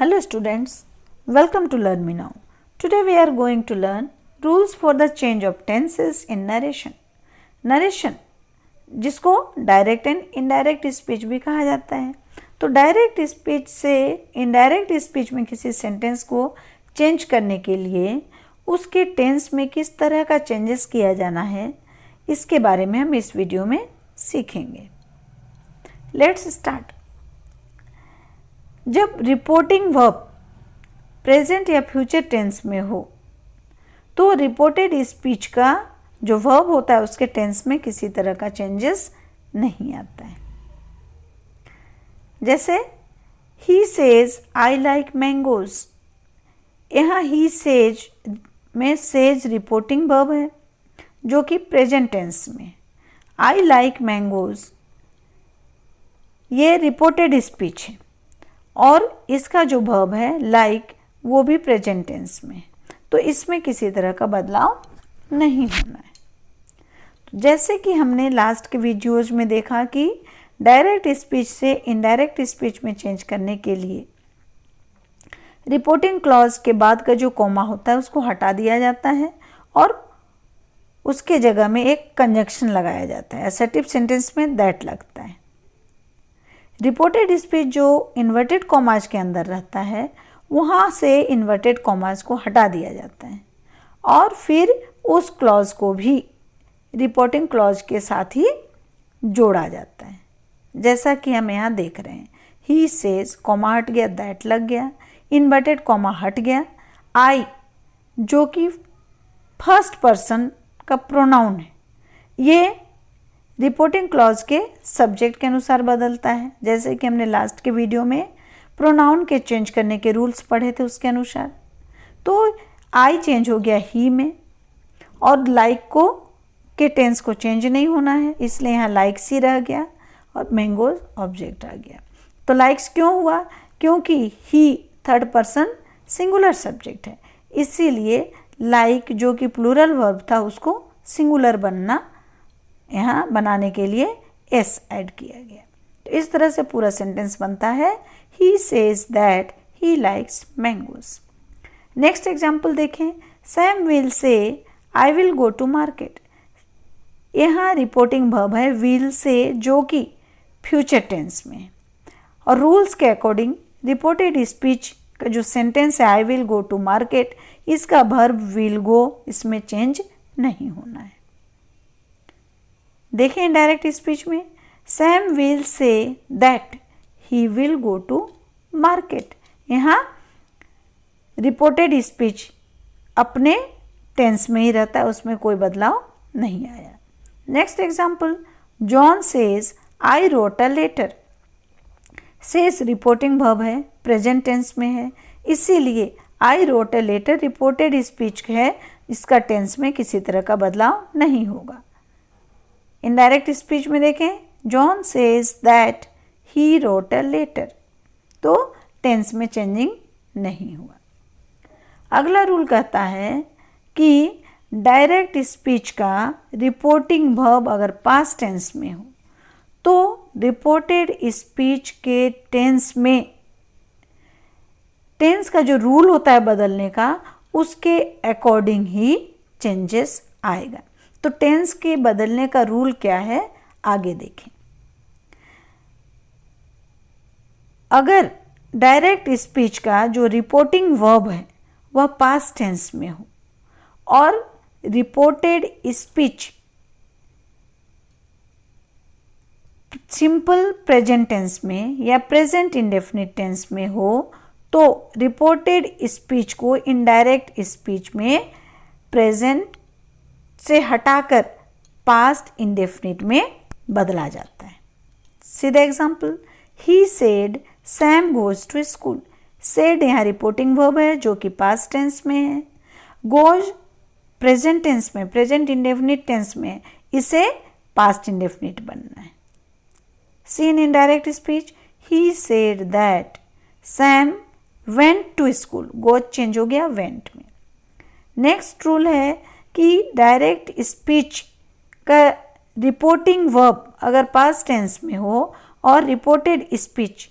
Hello students, welcome to Learn Me Now. Today we are going to learn rules for the change of tenses in narration. Narration जिसको direct and indirect speech भी कहा जाता है. तो direct speech से indirect speech में किसी sentence को चेंज करने के लिए उसके टेंस में किस तरह का चेंजेस किया जाना है, इसके बारे में हम इस वीडियो में सीखेंगे. Let's start. जब रिपोर्टिंग वर्ब प्रेजेंट या फ्यूचर टेंस में हो तो रिपोर्टेड स्पीच का जो वर्ब होता है उसके टेंस में किसी तरह का चेंजेस नहीं आता है. जैसे he says I like mangoes. यहाँ ही सेज में सेज रिपोर्टिंग वर्ब है जो कि प्रेजेंट टेंस में. आई लाइक मैंगोज ये रिपोर्टेड स्पीच है और इसका जो वर्ब है लाइक वो भी प्रेजेंट टेंस में. तो इसमें किसी तरह का बदलाव नहीं होना है. जैसे कि हमने लास्ट के वीडियोज में देखा कि डायरेक्ट स्पीच से इनडायरेक्ट स्पीच में चेंज करने के लिए रिपोर्टिंग क्लॉज के बाद का जो कॉमा होता है उसको हटा दिया जाता है और उसके जगह में एक कंजक्शन लगाया जाता है. असर्टिव सेंटेंस में दैट लगता है. रिपोर्टेड स्पीच जो इन्वर्टेड कॉमाज के अंदर रहता है वहाँ से इन्वर्टेड कॉमाज को हटा दिया जाता है और फिर उस क्लॉज को भी रिपोर्टिंग क्लॉज के साथ ही जोड़ा जाता है. जैसा कि हम यहाँ देख रहे हैं, ही सेज कॉमा हट गया, दैट लग गया, इन्वर्टेड कॉमा हट गया. आई जो कि फर्स्ट पर्सन का प्रोनाउन है ये रिपोर्टिंग क्लॉज के सब्जेक्ट के अनुसार बदलता है. जैसे कि हमने लास्ट के वीडियो में प्रोनाउन के चेंज करने के रूल्स पढ़े थे उसके अनुसार. तो आई चेंज हो गया ही में और लाइक को के टेंस को चेंज नहीं होना है इसलिए यहाँ लाइक्स ही रह गया और मैंगोज ऑब्जेक्ट आ गया. तो लाइक्स क्यों हुआ? क्योंकि ही थर्ड पर्सन सिंगुलर सब्जेक्ट है इसीलिए लाइक जो कि प्लूरल वर्ब था उसको सिंगुलर यहाँ बनाने के लिए एस ऐड किया गया. तो इस तरह से पूरा सेंटेंस बनता है he says that he likes mangoes. Next example देखें. Sam will say I will go to market. यहाँ रिपोर्टिंग वर्ब है विल से जो कि फ्यूचर टेंस में है और रूल्स के अकॉर्डिंग रिपोर्टेड स्पीच का जो सेंटेंस है I will go to market इसका वर्ब विल गो इसमें चेंज नहीं होना है. देखें इनडायरेक्ट स्पीच में Sam will say that he will go to market. यहाँ रिपोर्टेड स्पीच अपने टेंस में ही रहता है उसमें कोई बदलाव नहीं आया. Next example. John says I wrote a letter. Says reporting verb है प्रेजेंट टेंस में है इसीलिए I wrote a letter reported speech है इसका टेंस में किसी तरह का बदलाव नहीं होगा. इनडायरेक्ट स्पीच में देखें John says that he wrote a letter तो टेंस में चेंजिंग नहीं हुआ. अगला रूल कहता है कि डायरेक्ट स्पीच का रिपोर्टिंग वर्ब अगर पास्ट टेंस में हो तो रिपोर्टेड स्पीच के टेंस में टेंस का जो रूल होता है बदलने का उसके अकॉर्डिंग ही चेंजेस आएगा. तो टेंस के बदलने का रूल क्या है आगे देखें. अगर डायरेक्ट स्पीच का जो रिपोर्टिंग वर्ब है वह पास्ट टेंस में हो और reported speech simple present tense में या प्रेजेंट इंडेफिनिट टेंस में हो तो रिपोर्टेड स्पीच को इनडायरेक्ट स्पीच में प्रेजेंट से हटाकर पास्ट इंडेफिनिट में बदला जाता है. सीधा example. He said Sam goes to school. Said यहाँ रिपोर्टिंग वर्ब है जो कि पास्ट टेंस में है. गोज प्रेजेंट टेंस में प्रेजेंट इंडेफिनिट टेंस में इसे पास्ट इंडेफिनिट बनना है. See in indirect speech he said that Sam went to school. Goes change हो गया वेंट में. नेक्स्ट रूल है कि डायरेक्ट स्पीच का रिपोर्टिंग वर्ब अगर पास्ट टेंस में हो और reported speech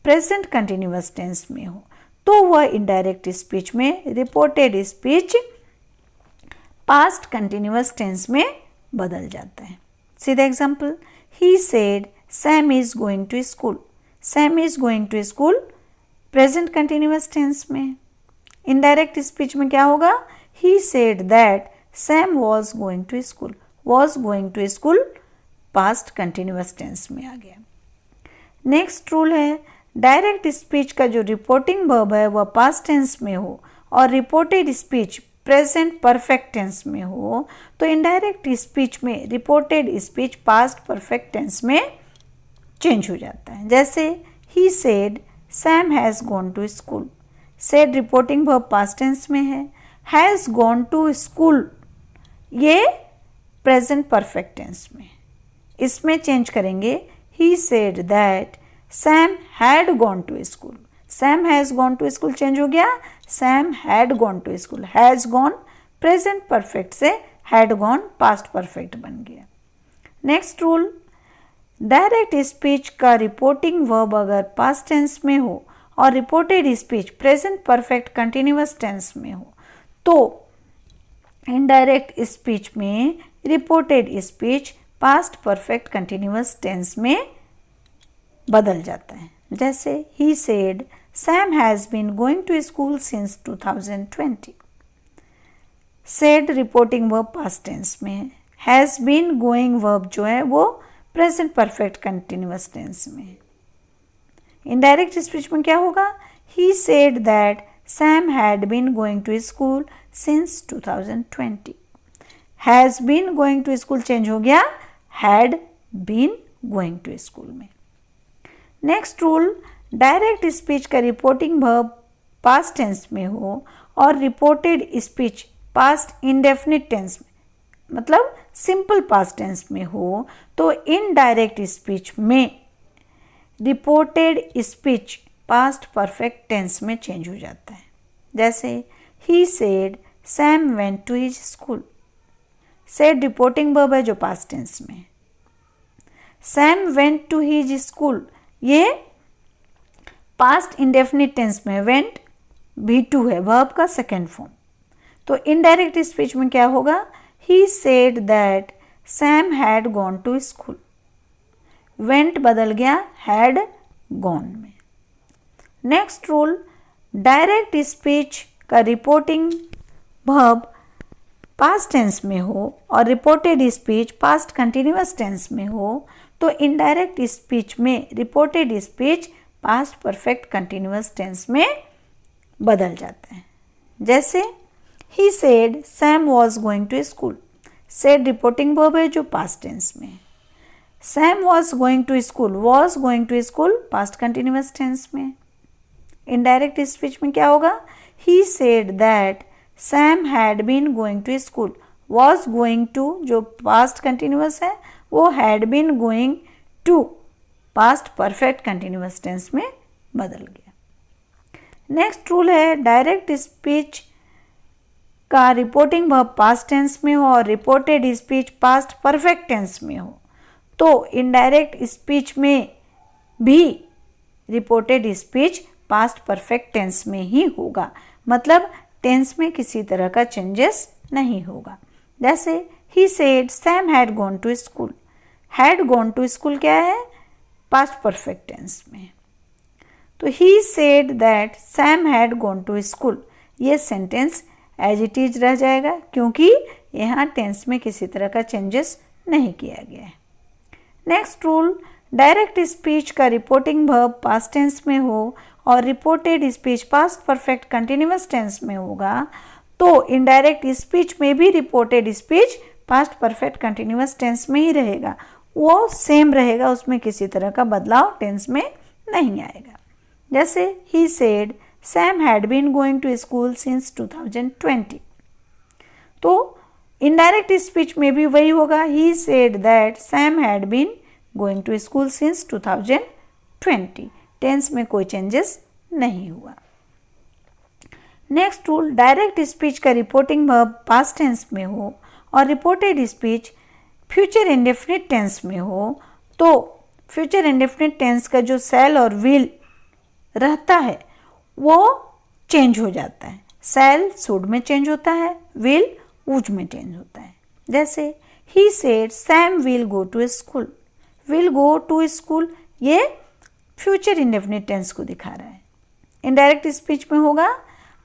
present continuous tense में हो तो वह इनडायरेक्ट स्पीच में reported speech past continuous tense में बदल जाता है। सीधा example, he said Sam is going to school. Sam is going to school present continuous tense में। इनडायरेक्ट स्पीच में क्या होगा, he said that Sam was going to school. Was going to school past continuous tense में आ गया। Next rule है, direct speech का जो रिपोर्टिंग वर्ब है वह पास्ट टेंस में हो और reported speech present perfect tense में हो तो इनडायरेक्ट स्पीच में reported speech past perfect tense में चेंज हो जाता है। जैसे he said Sam has gone to school. Said reporting verb past tense में है, हैज़ गॉन टू स्कूल ये प्रेजेंट परफेक्ट टेंस में। इसमें चेंज करेंगे, he said that Sam had gone to school. Sam has gone to school change हो गया, Sam had gone to school. Has gone present perfect से had gone past perfect बन गया। Next rule, direct speech का reporting verb अगर past tense में हो और reported speech present perfect continuous tense में हो तो इनडायरेक्ट स्पीच में reported speech past perfect continuous tense में बदल जाता है। जैसे he said Sam has been going to school since 2020। Said reporting verb past tense में है, हैज़ बीन गोइंग वर्ब जो है वो प्रेजेंट परफेक्ट कंटिन्यूअस टेंस में। इनडायरेक्ट स्पीच में क्या होगा, he said that Sam had been going to school since 2020। Has been going to school change हो गया, had been going to school में। नेक्स्ट रूल, डायरेक्ट स्पीच का reporting verb past tense में हो और reported speech past indefinite tense में मतलब simple past tense में हो तो इनडायरेक्ट स्पीच में reported speech past perfect tense में चेंज हो जाता है। जैसे he said Sam went to his school. Said reporting verb है जो पास्ट टेंस में है। Sam went to his school ये पास्ट इंडेफिनिट टेंस में, वेंट V2 है वर्ब का सेकेंड फॉर्म। तो इनडायरेक्ट स्पीच में क्या होगा, he said that Sam had gone to school. Went बदल गया हैड गॉन में। नेक्स्ट रूल, डायरेक्ट स्पीच का रिपोर्टिंग वर्ब पास्ट टेंस में हो और reported speech past continuous tense में हो तो इनडायरेक्ट स्पीच में reported speech past perfect continuous tense में बदल जाता है। जैसे he said Sam was going to school. Said reporting verb है जो पास्ट टेंस में है। Sam was going to school, was going to school past continuous tense में। इनडायरेक्ट स्पीच में क्या होगा, he said that Sam had been going to school. Was going to जो past continuous है वो had been going to past perfect continuous tense में बदल गया। नेक्स्ट रूल है, डायरेक्ट स्पीच का रिपोर्टिंग वर्ब पास्ट टेंस में हो और reported speech past perfect tense में हो तो इनडायरेक्ट स्पीच में भी reported speech past perfect tense में ही होगा, मतलब टेंस में किसी तरह का चेंजेस नहीं होगा। जैसे he said Sam had gone to school. Had gone to school क्या है, पास्ट परफेक्ट टेंस में। तो he said that Sam had gone to school ये सेंटेंस एज इट इज रह जाएगा क्योंकि यहाँ टेंस में किसी तरह का चेंजेस नहीं किया गया है। नेक्स्ट रूल, डायरेक्ट स्पीच का रिपोर्टिंग वर्ब पास्ट टेंस में हो और reported speech past perfect continuous tense में होगा तो इनडायरेक्ट स्पीच में भी reported speech past perfect continuous tense में ही रहेगा, वो सेम रहेगा, उसमें किसी तरह का बदलाव टेंस में नहीं आएगा। जैसे he said Sam had been going to school since 2020। तो इनडायरेक्ट स्पीच में भी वही होगा, he said that Sam had been going to school since 2020। Tense में कोई चेंजेस नहीं हुआ। नेक्स्ट रूल, डायरेक्ट स्पीच का रिपोर्टिंग वर्ब पास्ट टेंस में हो और reported speech future indefinite tense में हो तो फ्यूचर इंडेफिनिट टेंस का जो शैल और विल रहता है वो चेंज हो जाता है। शैल शुड में चेंज होता है, विल वुड में चेंज होता है। जैसे he said Sam will go to school. Will go to school ये फ्यूचर इंडेफिनिट टेंस को दिखा रहा है। इनडायरेक्ट स्पीच में होगा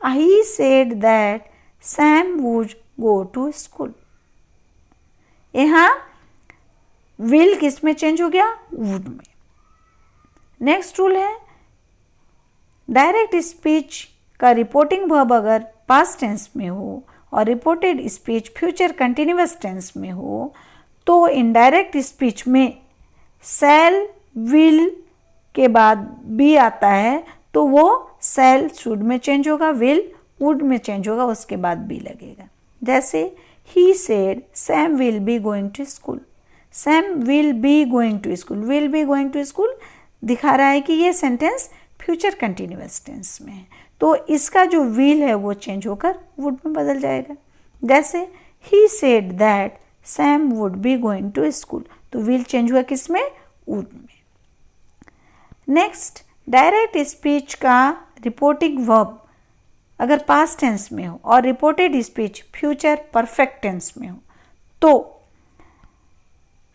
he said that Sam would go to school. यहाँ विल किस में चेंज हो गया, वुड में। नेक्स्ट रूल है डायरेक्ट स्पीच का रिपोर्टिंग वर्ब अगर पास्ट टेंस में हो और reported speech future continuous tense में हो तो इनडायरेक्ट स्पीच में शैल विल के बाद बी आता है तो वो शैल शुड में चेंज होगा, विल वुड में चेंज होगा, उसके बाद बी लगेगा। जैसे he said Sam will be going to school. Sam will be going to school, will be going to school दिखा रहा है कि ये सेंटेंस फ्यूचर कंटिन्यूअस टेंस में है, तो इसका जो विल है वो चेंज होकर वुड में बदल जाएगा। जैसे he said that Sam would be going to school, तो विल चेंज हुआ किस में, वुड में। नेक्स्ट डायरेक्ट स्पीच का रिपोर्टिंग वर्ब अगर पास्ट टेंस में हो और reported speech future perfect tense में हो तो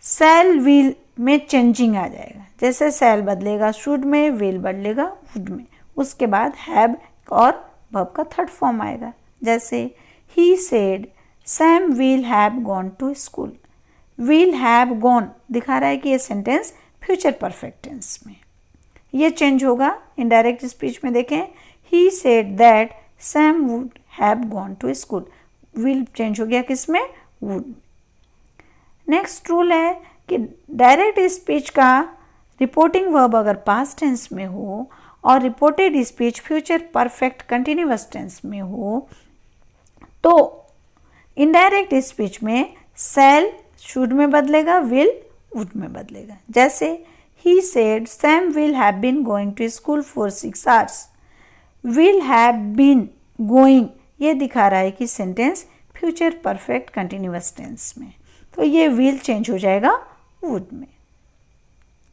शैल विल में चेंजिंग आ जाएगा। जैसे शैल बदलेगा शुड में, विल बदलेगा वुड में, उसके बाद हैव और वर्ब का थर्ड फॉर्म आएगा। जैसे he said Sam will have gone to school. Will have gone दिखा रहा है कि ये सेंटेंस फ्यूचर परफेक्ट टेंस में, ये चेंज होगा इनडायरेक्ट स्पीच में। देखें he said that Sam would have gone to school, will change हो गया किस में, वुड। नेक्स्ट रूल है कि डायरेक्ट स्पीच का रिपोर्टिंग वर्ब अगर पास्ट टेंस में हो और reported speech future perfect continuous tense में हो तो इनडायरेक्ट स्पीच में शैल शुड में बदलेगा, विल वुड में बदलेगा। जैसे he said Sam will have been going to school for 6 hours। Will have been going ये दिखा रहा है कि sentence future perfect continuous tense में, तो ये विल चेंज हो जाएगा वुड में।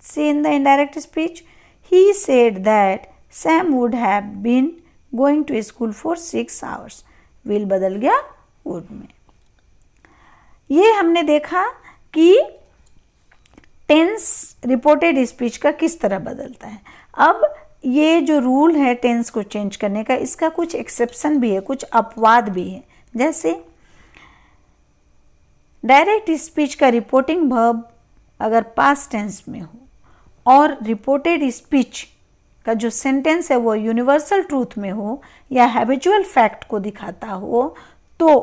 See in the indirect speech he said that Sam would have been going to school for 6 hours। Will बदल गया वुड में। ये हमने देखा कि टेंस रिपोर्टेड स्पीच का किस तरह बदलता है। अब ये जो रूल है टेंस को चेंज करने का, इसका कुछ एक्सेप्शन भी है, कुछ अपवाद भी है। जैसे डायरेक्ट स्पीच का रिपोर्टिंग वर्ब अगर पास्ट टेंस में हो और रिपोर्टेड स्पीच का जो सेंटेंस है वो यूनिवर्सल ट्रूथ में हो या हैबिचुअल फैक्ट को दिखाता हो तो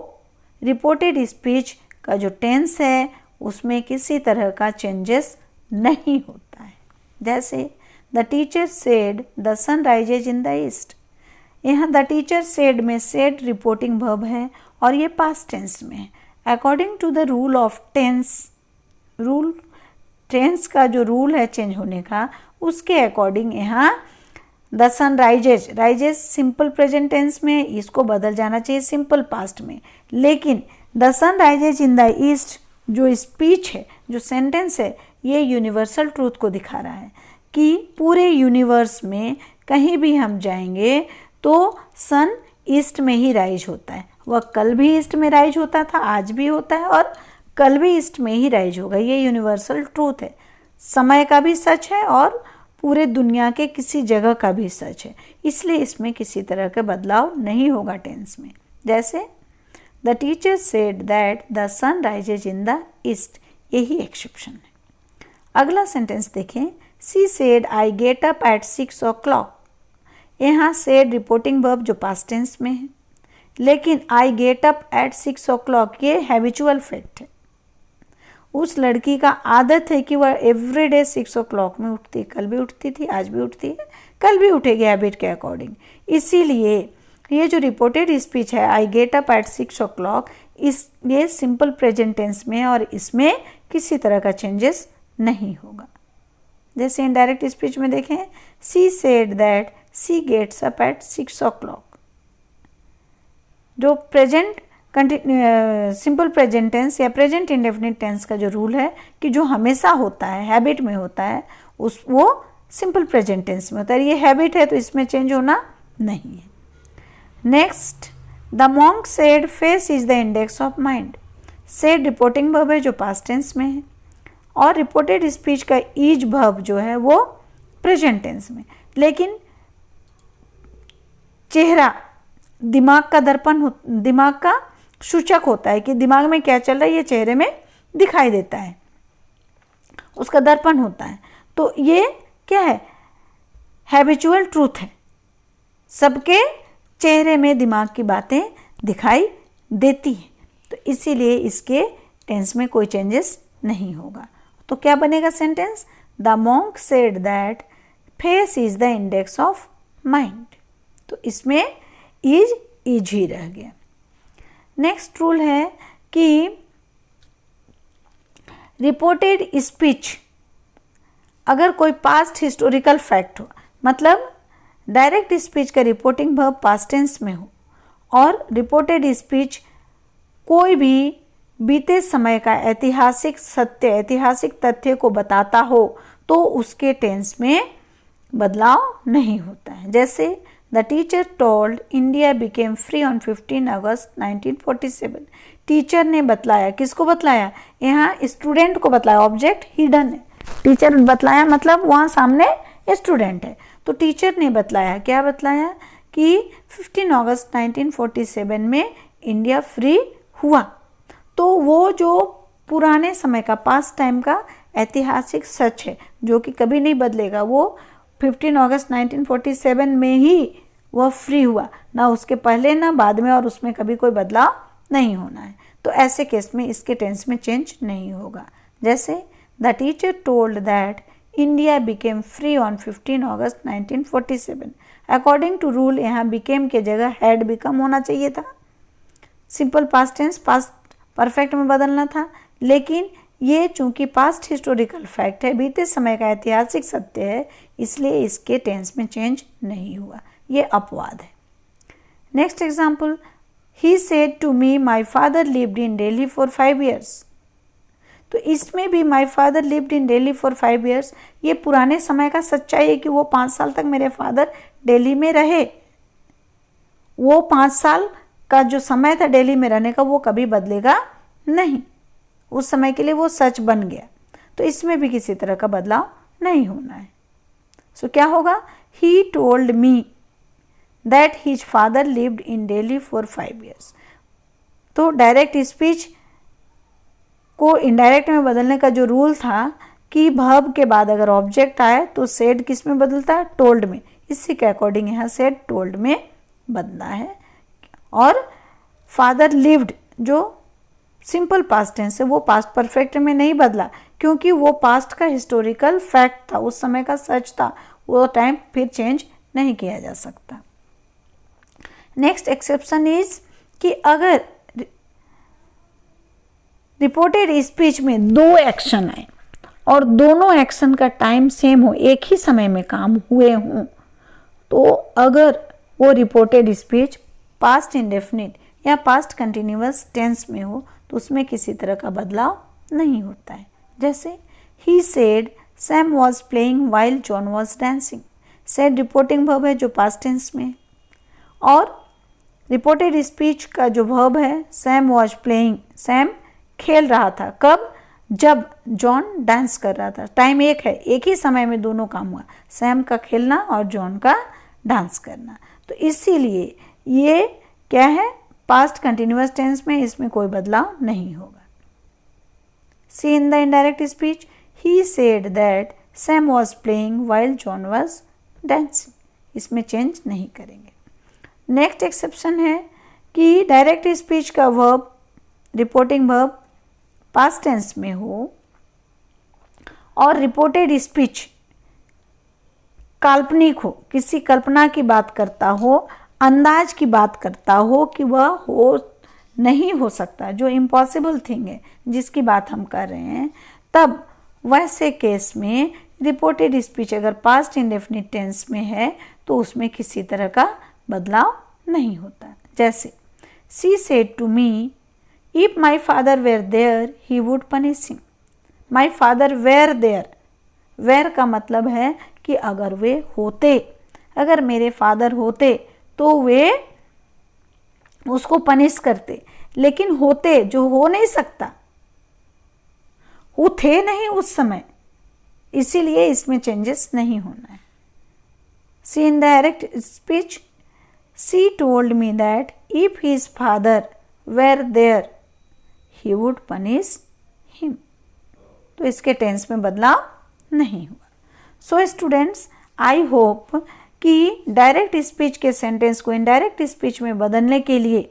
रिपोर्टेड स्पीच का जो टेंस है उसमें किसी तरह का चेंजेस नहीं होता है। जैसे the teacher said the sun rises in the east. यहाँ द टीचर सेड में सेड रिपोर्टिंग वर्ब है और ये पास्ट टेंस में है। According to the rule of tense, rule tense का जो रूल है चेंज होने का उसके अकॉर्डिंग यहाँ the sun rises, rises simple present tense में, इसको बदल जाना चाहिए सिंपल पास्ट में। लेकिन the sun rises in the east जो स्पीच है, जो सेंटेंस है, ये यूनिवर्सल ट्रूथ को दिखा रहा है कि पूरे यूनिवर्स में कहीं भी हम जाएंगे तो सन ईस्ट में ही राइज होता है। वह कल भी ईस्ट में राइज होता था, आज भी होता है और कल भी ईस्ट में ही राइज होगा। ये यूनिवर्सल ट्रूथ है, समय का भी सच है और पूरे दुनिया के किसी जगह का भी सच है, इसलिए इसमें किसी तरह का बदलाव नहीं होगा टेंस में। जैसे the teacher said that the sun rises in the east, यही एक्सेप्शन है। अगला सेंटेंस देखें, she said I get up at 6 o'clock। यहाँ सेड रिपोर्टिंग वर्ब जो पास्ट टेंस में है, लेकिन आई गेट अप एट 6 o'clock ये हैबिचुअल फैक्ट है। उस लड़की का आदत है कि वह एवरीडे 6 o'clock में उठती है, कल भी उठती थी, आज भी उठती है, कल भी उठेगी हैबिट के अकॉर्डिंग। इसीलिए ये जो रिपोर्टेड स्पीच है आई गेट अप एट 6 o'clock, ये सिंपल प्रेजेंट टेंस में है और इसमें किसी तरह का चेंजेस नहीं होगा। जैसे इनडायरेक्ट स्पीच में देखें, she said that she gets up at 6 o'clock। जो प्रेजेंट सिंपल प्रेजेंट टेंस या प्रेजेंट इंडेफिनिट टेंस का जो रूल है कि जो हमेशा होता है, हैबिट में होता है, वो सिंपल प्रेजेंट टेंस में होता है। ये हैबिट है तो इसमें चेंज होना नहीं है। Next, the monk said face is the index of mind. Said reporting verb है जो पास्ट टेंस में है, और रिपोर्टेड स्पीच का इज वर्ब जो है वो प्रेजेंट टेंस में। लेकिन चेहरा दिमाग का दर्पण, दिमाग का सूचक होता है कि दिमाग में क्या चल रहा है ये चेहरे में दिखाई देता है, उसका दर्पण होता है। तो ये क्या है, हैबिचुअल ट्रूथ है, सबके चेहरे में दिमाग की बातें दिखाई देती हैं, तो इसीलिए इसके टेंस में कोई चेंजेस नहीं होगा। तो क्या बनेगा sentence, the monk said that face is the index of mind. तो इसमें इज ही रह गया। नेक्स्ट रूल है कि रिपोर्टेड स्पीच, अगर कोई पास्ट हिस्टोरिकल फैक्ट हो, मतलब डायरेक्ट स्पीच का रिपोर्टिंग वर्ब पास्ट टेंस में हो और रिपोर्टेड स्पीच कोई भी बीते समय का ऐतिहासिक सत्य, ऐतिहासिक तथ्य को बताता हो, तो उसके टेंस में बदलाव नहीं होता है। जैसे the teacher told India became free on 15 August 1947। Teacher ने बतलाया, किसको बतलाया, यहाँ स्टूडेंट को बतलाया, ऑब्जेक्ट हिडन है, टीचर बतलाया मतलब वहाँ सामने स्टूडेंट है। तो टीचर ने बतलाया, क्या बतलाया कि 15 अगस्त 1947 में इंडिया फ्री हुआ। तो वो जो पुराने समय का, पास्ट टाइम का ऐतिहासिक सच है जो कि कभी नहीं बदलेगा, वो 15 अगस्त 1947 में ही वह फ्री हुआ, ना उसके पहले ना बाद में, और उसमें कभी कोई बदलाव नहीं होना है। तो ऐसे केस में इसके टेंस में चेंज नहीं होगा। जैसे the teacher told that India became free on 15 August 1947। According to rule यहाँ बिकेम के जगह हैड बिकम होना चाहिए था, simple past tense past perfect में बदलना था, लेकिन ये चूंकि पास्ट हिस्टोरिकल फैक्ट है, बीते समय का ऐतिहासिक सत्य है, इसलिए इसके टेंस में चेंज नहीं हुआ, ये अपवाद है। Next example, he said to me my father lived in Delhi for 5 years। तो इसमें भी my father lived in Delhi for 5 years, ये पुराने समय का सच्चाई है कि वो 5 साल तक मेरे फादर दिल्ली में रहे। वो 5 साल का जो समय था दिल्ली में रहने का वो कभी बदलेगा नहीं, उस समय के लिए वो सच बन गया। तो इसमें भी किसी तरह का बदलाव नहीं होना है। सो क्या होगा, he told me that his father lived in Delhi for 5 years। तो डायरेक्ट स्पीच को इनडायरेक्ट में बदलने का जो रूल था कि वर्ब के बाद अगर ऑब्जेक्ट आए तो सेड किस में बदलता है, टोल्ड में। इसी के अकॉर्डिंग यहाँ सेड टोल्ड में बदला है। और फादर लिव्ड जो सिंपल पास्ट टेंस है वो पास्ट परफेक्ट में नहीं बदला, क्योंकि वो पास्ट का हिस्टोरिकल फैक्ट था, उस समय का सच था, वो टाइम फिर चेंज नहीं किया जा सकता। नेक्स्ट एक्सेप्शन इज कि अगर रिपोर्टेड स्पीच में 2 एक्शन आए और दोनों एक्शन का टाइम सेम हो, एक ही समय में काम हुए हों, तो अगर वो रिपोर्टेड स्पीच पास्ट इंडेफिनिट या पास्ट कंटिन्यूअस टेंस में हो तो उसमें किसी तरह का बदलाव नहीं होता है। जैसे he said Sam was playing while John was dancing. Said reporting verb है जो पास्ट टेंस में, और रिपोर्टेड स्पीच का जो वर्ब है सैम वॉज प्लेइंग, सैम खेल रहा था, कब, जब जॉन डांस कर रहा था। टाइम एक है, एक ही समय में दोनों काम हुआ, सैम का खेलना और जॉन का डांस करना। तो इसीलिए ये क्या है, पास्ट कंटिन्यूअस टेंस में, इसमें कोई बदलाव नहीं होगा। See in the indirect speech, he said that Sam was playing while John was dancing, इसमें चेंज नहीं करेंगे। नेक्स्ट एक्सेप्शन है कि डायरेक्ट स्पीच का verb, reporting verb past tense में हो और रिपोर्टेड स्पीच काल्पनिक हो, किसी कल्पना की बात करता हो, अंदाज की बात करता हो कि वह हो नहीं हो सकता, जो इम्पॉसिबल थिंग है जिसकी बात हम कर रहे हैं, तब वैसे केस में रिपोर्टेड स्पीच अगर पास्ट इंडेफिनिट टेंस में है तो उसमें किसी तरह का बदलाव नहीं होता। जैसे she said to me if my father were there he would punish him. My father were there, were का मतलब है कि अगर वे होते, अगर मेरे फादर होते तो वे उसको पनिश करते, लेकिन होते जो हो नहीं सकता, वो थे नहीं उस समय, इसीलिए इसमें चेंजेस नहीं होना है। See in direct speech, she told me that if his father were there he would punish him. तो इसके टेंस में बदलाव नहीं हुआ। सो स्टूडेंट्स, आई होप कि डायरेक्ट स्पीच के सेंटेंस को इनडायरेक्ट स्पीच में बदलने के लिए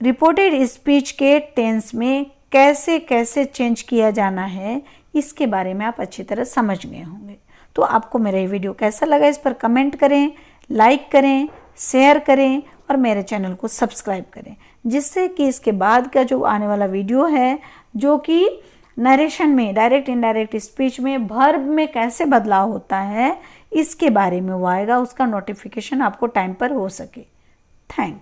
रिपोर्टेड स्पीच के टेंस में कैसे कैसे चेंज किया जाना है, इसके बारे में आप अच्छी तरह समझ गए होंगे। तो आपको मेरा ये वीडियो कैसा लगा, इस पर कमेंट करें, लाइक करें, शेयर करें और मेरे चैनल को सब्सक्राइब करें, जिससे कि इसके बाद का जो आने वाला वीडियो है, जो कि नरेशन में डायरेक्ट इनडायरेक्ट स्पीच में वर्ब में कैसे बदलाव होता है, इसके बारे में वो आएगा, उसका नोटिफिकेशन आपको टाइम पर हो सके। थैंक